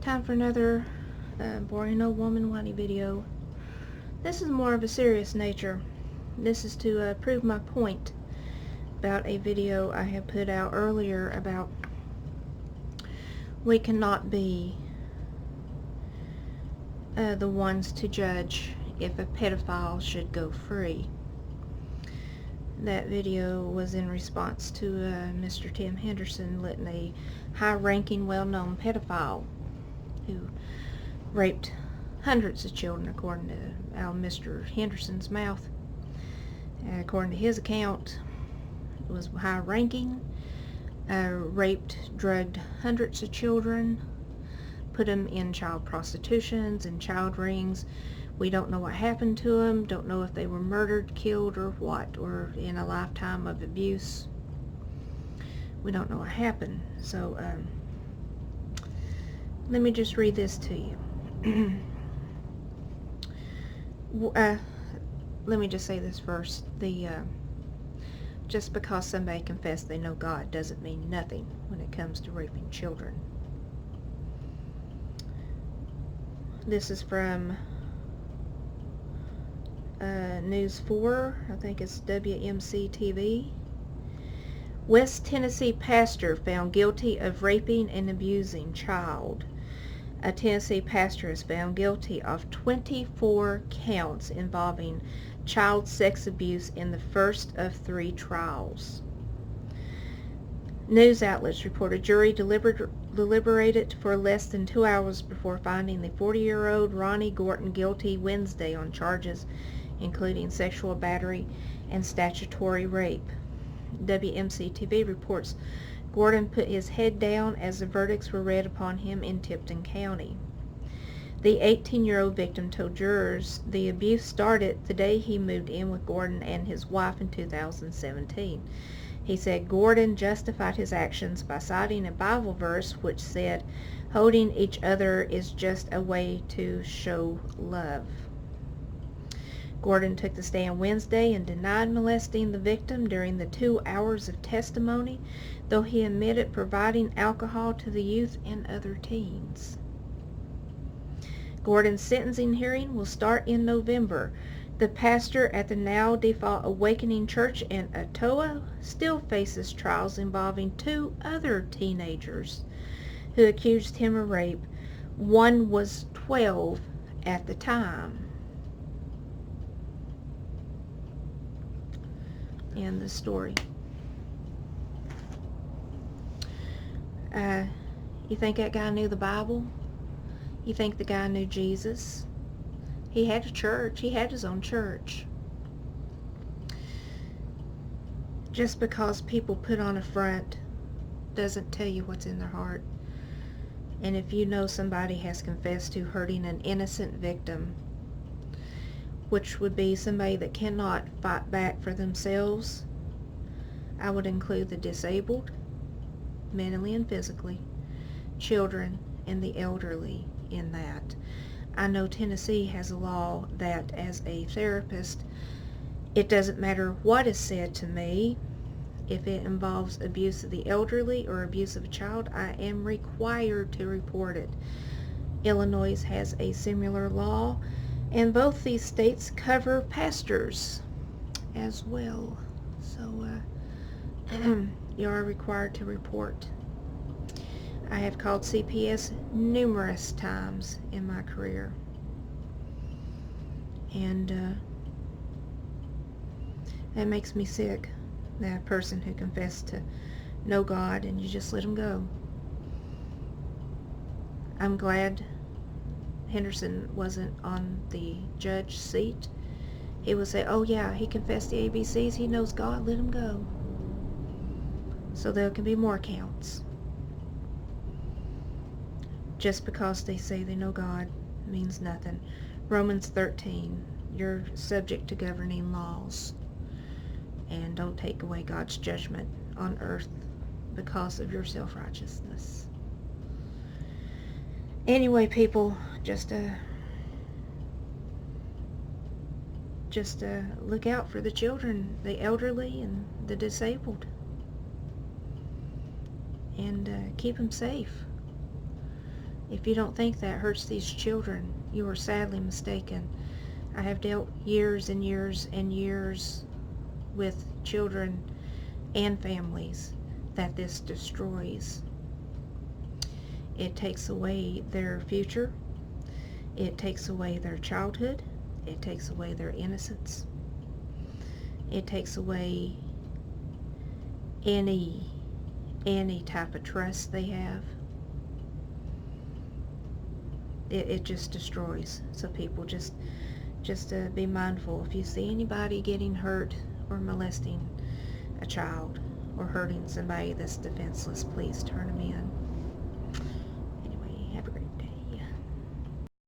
Time for another boring old woman whiny video. This is more of a serious nature. This is to prove my point about a video I have put out earlier about we cannot be the ones to judge if a pedophile should go free. That video was in response to Mr. Tim Henderson letting a high-ranking, well-known pedophile who raped hundreds of children, according to out of Mr. Henderson's mouth. According to his account, it was high-ranking, raped, drugged hundreds of children, put them in child prostitutions and child rings. We don't know what happened to them, don't know if they were murdered, killed, or what, or in a lifetime of abuse. We don't know what happened. So, let me just read this to you. Let me just say this first. Just because somebody confessed they know God doesn't mean nothing when it comes to raping children. This is from News 4, I think it's WMC TV. West Tennessee pastor found guilty of raping and abusing child. A Tennessee pastor is found guilty of 24 counts involving child sex abuse in the first of 3 trials. News outlets report a jury deliberated for less than 2 hours before finding the 40-year-old Ronnie Gorton guilty Wednesday on charges including sexual battery and statutory rape. WMC-TV reports Gordon put his head down as the verdicts were read upon him in Tipton County. The 18-year-old victim told jurors the abuse started the day he moved in with Gordon and his wife in 2017. He said Gordon justified his actions by citing a Bible verse which said, "Holding each other is just a way to show love." Gordon took the stand Wednesday and denied molesting the victim during the 2 hours of testimony, though he admitted providing alcohol to the youth and other teens. Gordon's sentencing hearing will start in November. The pastor at the now defunct Awakening Church in Ottawa still faces trials involving 2 other teenagers who accused him of rape. One was 12 at the time. End the story. You think that guy knew the Bible? You think the guy knew Jesus? He had a church. He had his own church. Just because people put on a front doesn't tell you what's in their heart. And if you know somebody has confessed to hurting an innocent victim, which would be somebody that cannot fight back for themselves, I would include the disabled, mentally and physically, children, and the elderly in that. I know Tennessee has a law that as a therapist, it doesn't matter what is said to me. If it involves abuse of the elderly or abuse of a child, I am required to report it. Illinois has a similar law, and both these states cover pastors as well. So you are required to report. I have called CPS numerous times in my career. And that makes me sick. That person who confessed to know God and you just let them go. I'm glad Henderson wasn't on the judge seat. He would say, oh yeah, he confessed the ABCs, he knows God, let him go. So there can be more counts. Just because they say they know God means nothing. Romans 13, you're subject to governing laws. And don't take away God's judgment on earth because of your self-righteousness. Anyway, people, just look out for the children, the elderly, and the disabled. And keep them safe. If you don't think that hurts these children, you are sadly mistaken. I have dealt years and years and years with children and families that this destroys. It takes away their future. It takes away their childhood. It takes away their innocence. It takes away any type of trust they have. It just destroys. So people just be mindful. If you see anybody getting hurt or molesting a child or hurting somebody that's defenseless, please turn them in.